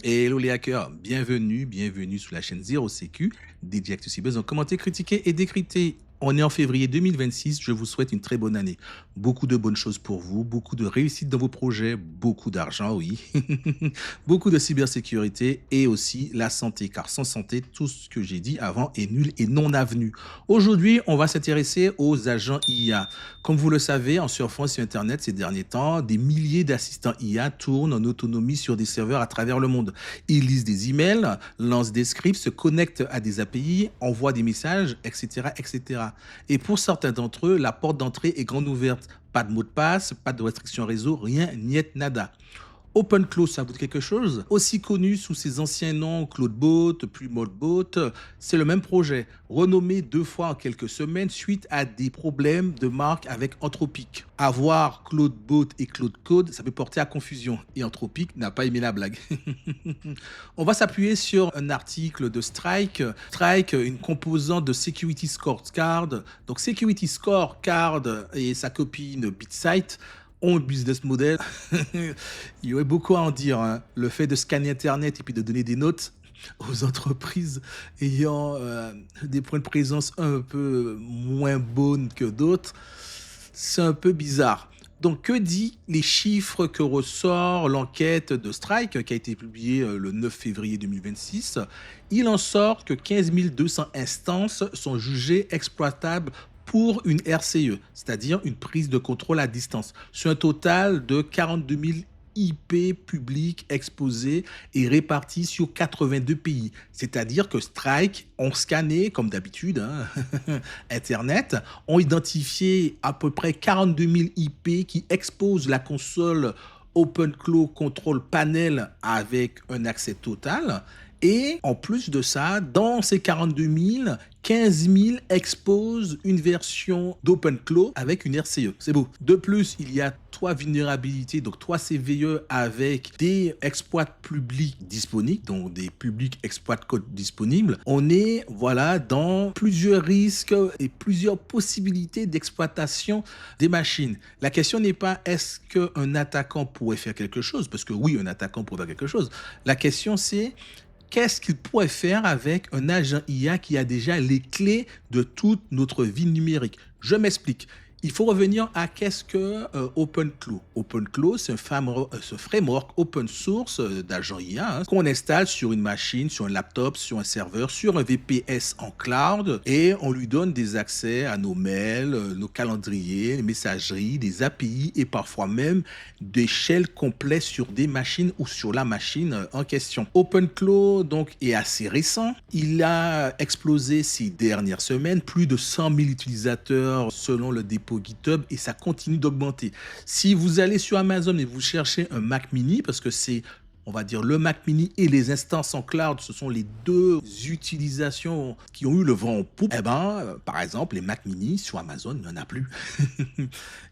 Hello les hackers, bienvenue sur la chaîne Zero Sécu, dédiée Actu donc commenter, critiquer et décrypter. On est en février 2026, je vous souhaite une très bonne année. Beaucoup de bonnes choses pour vous, beaucoup de réussite dans vos projets, beaucoup d'argent, oui, beaucoup de cybersécurité et aussi la santé, car sans santé, tout ce que j'ai dit avant est nul et non avenu. Aujourd'hui, on va s'intéresser aux agents IA. Comme vous le savez, en surfant sur Internet ces derniers temps, des milliers d'assistants IA tournent en autonomie sur des serveurs à travers le monde. Ils lisent des emails, lancent des scripts, se connectent à des API, envoient des messages, etc., etc. Et pour certains d'entre eux, la porte d'entrée est grande ouverte. Pas de mot de passe, pas de restriction réseau, rien, niet, nada. OpenClaw, ça vous dit quelque chose? Aussi connu sous ses anciens noms CloudBoat, puis Modbot, c'est le même projet, renommé 2 fois en quelques semaines suite à des problèmes de marque avec Anthropic. Avoir CloudBoat et CloudCode, ça peut porter à confusion. Et Anthropic n'a pas aimé la blague. On va s'appuyer sur un article de Strike. Strike, une composante de Security Scorecard. Donc Security Scorecard et sa copine BitSight ont un business model. Il y aurait beaucoup à en dire, hein. Le fait de scanner Internet et puis de donner des notes aux entreprises ayant des points de présence un peu moins bonnes que d'autres, c'est un peu bizarre. Donc, que dit les chiffres que ressort l'enquête de Strike qui a été publiée le 9 février 2026? Il en sort que 15 200 instances sont jugées exploitables pour une RCE, c'est-à-dire une prise de contrôle à distance, sur un total de 42 000 IP publics exposés et répartis sur 82 pays. C'est-à-dire que Strike ont scanné, comme d'habitude, hein, Internet, ont identifié à peu près 42 000 IP qui exposent la console OpenClaw Control Panel avec un accès total. Et en plus de ça, dans ces 42 000, 15 000 exposent une version d'OpenClaw avec une RCE. C'est beau. De plus, il y a 3 vulnérabilités, donc 3 CVE avec des exploits publics disponibles, donc des publics exploits de code disponibles. On est voilà dans plusieurs risques et plusieurs possibilités d'exploitation des machines. La question n'est pas est-ce qu'un attaquant pourrait faire quelque chose, parce que oui, un attaquant pourrait faire quelque chose. La question c'est qu'est-ce qu'il pourrait faire avec un agent IA qui a déjà les clés de toute notre vie numérique? Je m'explique. Il faut revenir à qu'est-ce que OpenClaw. OpenClaw, c'est ce framework open source d'agent IA, hein, qu'on installe sur une machine, sur un laptop, sur un serveur, sur un VPS en cloud, et on lui donne des accès à nos mails, nos calendriers, les messageries, des API et parfois même des shells complets sur des machines ou sur la machine en question. OpenClaw donc est assez récent. Il a explosé ces dernières semaines, plus de 100 000 utilisateurs selon le dépôt GitHub, et ça continue d'augmenter. Si vous allez sur Amazon et vous cherchez un Mac mini, parce que c'est, on va dire, le Mac mini et les instances en cloud, ce sont les deux utilisations qui ont eu le vent en poupe. Eh ben, par exemple, les Mac mini sur Amazon, il n'y en a plus. Il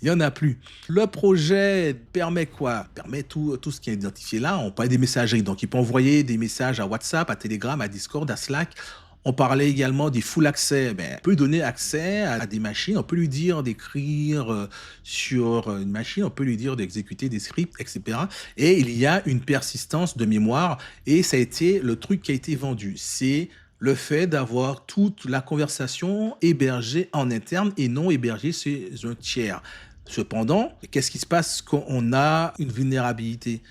n'y en a plus. Le projet permet quoi? Permet tout ce qui est identifié là. On parle des messageries. Donc, il peut envoyer des messages à WhatsApp, à Telegram, à Discord, à Slack. On parlait également des full accès. Ben, on peut donner accès à des machines. On peut lui dire d'écrire sur une machine. On peut lui dire d'exécuter des scripts, etc. Et il y a une persistance de mémoire. Et ça a été le truc qui a été vendu. C'est le fait d'avoir toute la conversation hébergée en interne et non hébergée chez un tiers. Cependant, qu'est-ce qui se passe quand on a une vulnérabilité?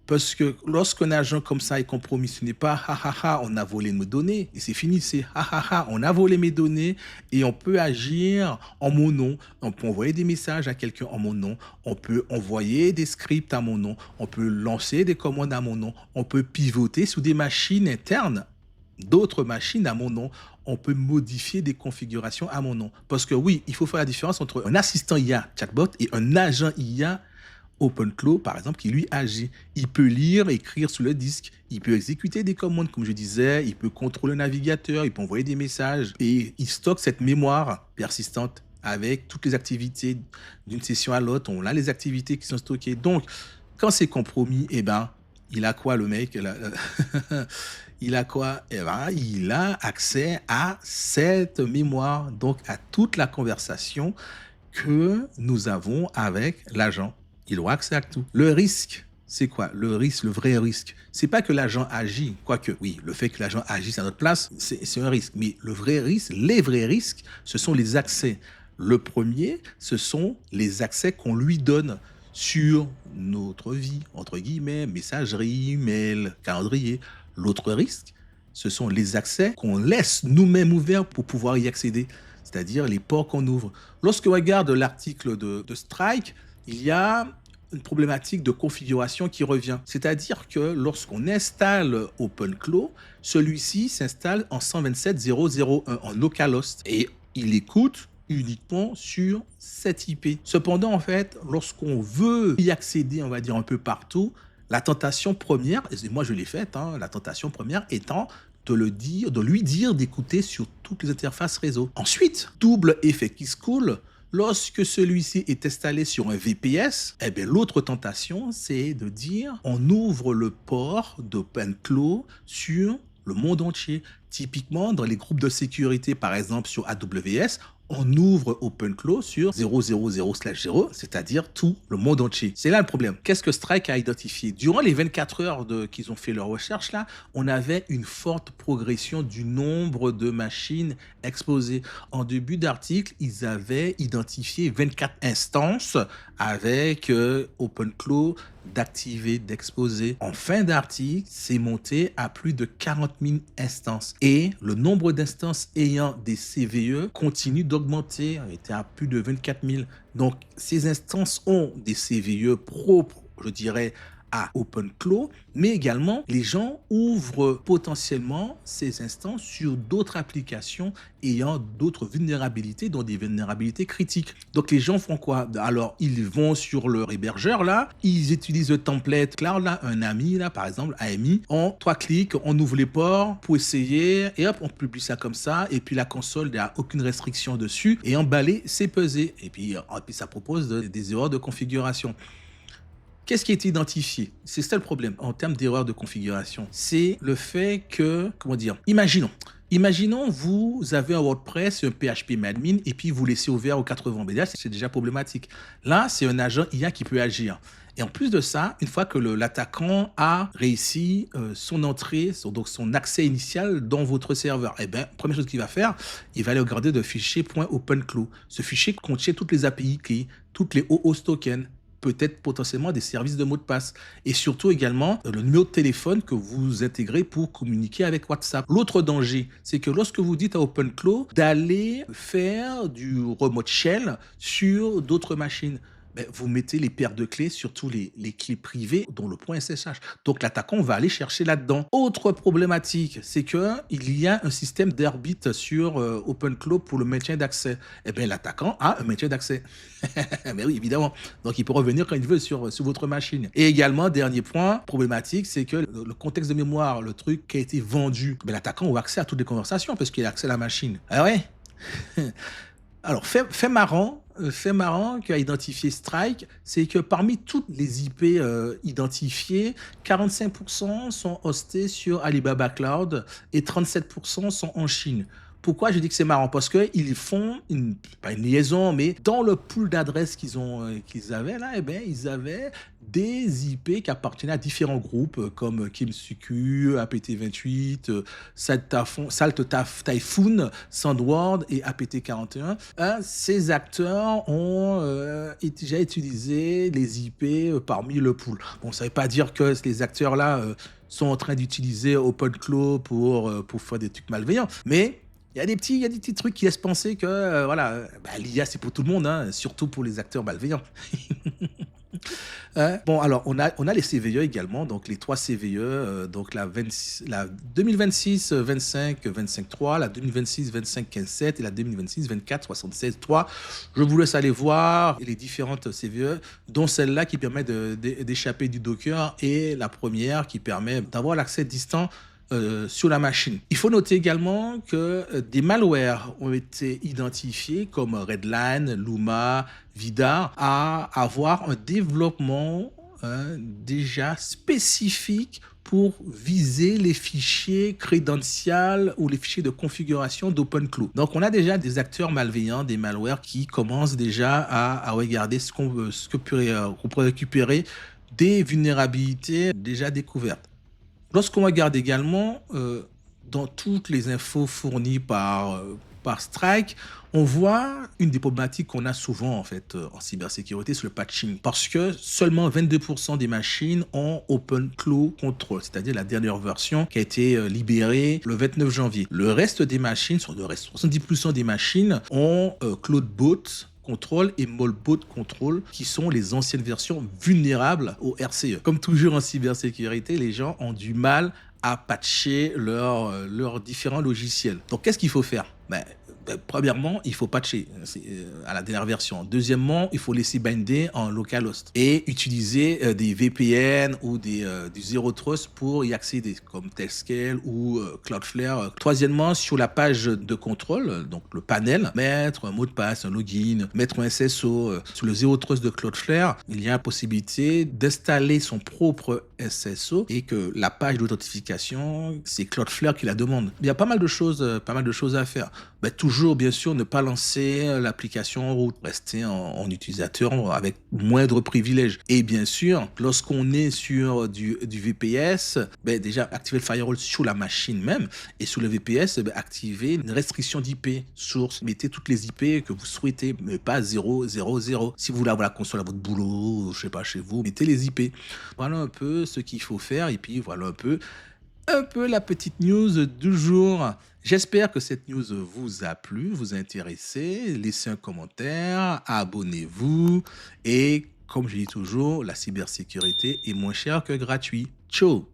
Parce que lorsqu'un agent comme ça est compromis, ce n'est pas ha ha ha, on a volé mes données et c'est fini, c'est ha ha ha, on a volé mes données et on peut agir en mon nom. On peut envoyer des messages à quelqu'un en mon nom, on peut envoyer des scripts à mon nom, on peut lancer des commandes à mon nom, on peut pivoter sur des machines internes, d'autres machines à mon nom. On peut modifier des configurations à mon nom. Parce que oui, il faut faire la différence entre un assistant IA chatbot et un agent IA OpenClaw, par exemple, qui lui agit. Il peut lire, écrire sur le disque, il peut exécuter des commandes, comme je disais, il peut contrôler le navigateur, il peut envoyer des messages et il stocke cette mémoire persistante avec toutes les activités d'une session à l'autre. On a les activités qui sont stockées. Donc, quand c'est compromis, eh ben, il a quoi le mec là. Il a quoi? Eh ben, il a accès à cette mémoire, donc à toute la conversation que nous avons avec l'agent. Il aura accès à tout. Le risque, c'est quoi le risque, le vrai risque? C'est pas que l'agent agit, quoique, oui, le fait que l'agent agisse à notre place, c'est un risque. Mais le vrai risque, les vrais risques, ce sont les accès. Le premier, ce sont les accès qu'on lui donne sur notre vie, entre guillemets, messagerie, mail, calendrier. L'autre risque, ce sont les accès qu'on laisse nous-mêmes ouverts pour pouvoir y accéder, c'est-à-dire les ports qu'on ouvre. Lorsque on regarde l'article de Strike, il y a une problématique de configuration qui revient. C'est-à-dire que lorsqu'on installe OpenClaw, celui-ci s'installe en 127.0.0.1 en localhost et il écoute uniquement sur cette IP. Cependant, en fait, lorsqu'on veut y accéder, on va dire un peu partout, la tentation première, et moi je l'ai faite, hein, la tentation première étant de lui dire d'écouter sur toutes les interfaces réseau. Ensuite, double effet qui se coule, lorsque celui-ci est installé sur un VPS, eh bien, l'autre tentation, c'est de dire on ouvre le port d'OpenClaw sur le monde entier. Typiquement, dans les groupes de sécurité, par exemple sur AWS, on ouvre OpenClaw sur 0.0.0/0, c'est-à-dire tout le monde entier. C'est là le problème. Qu'est-ce que Strike a identifié? Durant les 24 heures qu'ils ont fait leur recherche, là, on avait une forte progression du nombre de machines exposées. En début d'article, ils avaient identifié 24 instances avec OpenClaw d'activer, d'exposer. En fin d'article, c'est monté à plus de 40 000 instances. Et le nombre d'instances ayant des CVE continue d'augmenter. On était à plus de 24 000. Donc, ces instances ont des CVE propres, je dirais, à OpenClaw, mais également les gens ouvrent potentiellement ces instances sur d'autres applications ayant d'autres vulnérabilités, dont des vulnérabilités critiques. Donc les gens font quoi? Alors ils vont sur leur hébergeur là, ils utilisent le template cloud là, un ami là par exemple, AMI, en 3 clics, on ouvre les ports pour essayer et hop, on publie ça comme ça et puis la console, il n'y a aucune restriction dessus et emballer, c'est pesé et puis ça propose des erreurs de configuration. Qu'est-ce qui est identifié? C'est ça le problème en termes d'erreur de configuration. C'est le fait que, comment dire, imaginons vous avez un WordPress, un PHP-admin et puis vous laissez ouvert aux 80 BDA, c'est déjà problématique. Là, c'est un agent IA qui peut agir. Et en plus de ça, une fois que l'attaquant a réussi son entrée, donc son accès initial dans votre serveur, eh bien, première chose qu'il va faire, il va aller regarder le fichier .openclaw. Ce fichier contient toutes les API keys, toutes les OAuth tokens, peut-être potentiellement des services de mots de passe et surtout également le numéro de téléphone que vous intégrez pour communiquer avec WhatsApp. L'autre danger, c'est que lorsque vous dites à OpenClaw d'aller faire du remote shell sur d'autres machines, vous mettez les paires de clés, surtout les clés privées, dont le point SSH. Donc l'attaquant va aller chercher là-dedans. Autre problématique, c'est qu'il y a un système d'arbitre sur OpenClaw pour le maintien d'accès. Eh bien, l'attaquant a un maintien d'accès. Mais oui, évidemment. Donc il peut revenir quand il veut sur votre machine. Et également, dernier point problématique, c'est que le contexte de mémoire, le truc qui a été vendu, l'attaquant a accès à toutes les conversations parce qu'il a accès à la machine. Ah ouais. Alors, fait marrant qu'a identifié Strike, c'est que parmi toutes les IP identifiées, 45% sont hostés sur Alibaba Cloud et 37% sont en Chine. Pourquoi je dis que c'est marrant? Parce qu'ils font, pas une liaison, mais dans le pool d'adresses qu'ils avaient là, ils avaient des IP qui appartenaient à différents groupes comme KimSuku, APT28, Salt Typhoon, Sandward et APT41. Ces acteurs ont déjà utilisé les IP parmi le pool. Bon, ça ne veut pas dire que les acteurs là sont en train d'utiliser OpenClaw pour faire des trucs malveillants, mais il y a des petits trucs qui laissent penser que l'IA c'est pour tout le monde, hein, surtout pour les acteurs malveillants. Bon, alors on a les CVE également, donc les 3 CVE, donc la 2026 25 25.3, la 2026 25 15.7 et la 2026 24 76.3. Je vous laisse aller voir les différentes CVE, dont celle-là qui permet d'échapper du Docker et la première qui permet d'avoir l'accès distant sur la machine. Il faut noter également que des malwares ont été identifiés comme Redline, Luma, Vidar à avoir un développement déjà spécifique pour viser les fichiers credentials ou les fichiers de configuration d'OpenClaw. Donc, on a déjà des acteurs malveillants, des malwares qui commencent déjà à regarder ce qu'on peut récupérer des vulnérabilités déjà découvertes. Lorsqu'on regarde également, dans toutes les infos fournies par Strike, on voit une des problématiques qu'on a souvent en fait, en cybersécurité, c'est le patching. Parce que seulement 22 des machines ont OpenClaw Control, c'est-à-dire la dernière version qui a été, libérée le 29 janvier. Le reste des machines, sur le reste, 70 des machines ont, CloudBoot Control et Molbot Control, qui sont les anciennes versions vulnérables au RCE. Comme toujours en cybersécurité, les gens ont du mal à patcher leurs différents logiciels. Donc, qu'est-ce qu'il faut faire? Premièrement, il faut patcher à la dernière version. Deuxièmement, il faut laisser binder en localhost et utiliser des VPN ou du Zero Trust pour y accéder, comme Tailscale ou Cloudflare. Troisièmement, sur la page de contrôle, donc le panel, mettre un mot de passe, un login, mettre un SSO. Sur le Zero Trust de Cloudflare, il y a la possibilité d'installer son propre SSO et que la page d'authentification, c'est Cloudflare qui la demande. Il y a pas mal de choses à faire. Toujours, bien sûr, ne pas lancer l'application en route, rester en utilisateur avec moindre privilège. Et bien sûr, lorsqu'on est sur du VPS, déjà activer le firewall sur la machine même, et sur le VPS, activer une restriction d'IP source. Mettez toutes les IP que vous souhaitez, mais pas 000. Si vous voulez avoir la console à votre boulot, je sais pas, chez vous, mettez les IP. Voilà un peu ce qu'il faut faire, et puis voilà un peu la petite news du jour. J'espère que cette news vous a plu, vous a intéressé. Laissez un commentaire, abonnez-vous et comme je dis toujours, la cybersécurité est moins chère que gratuit. Ciao!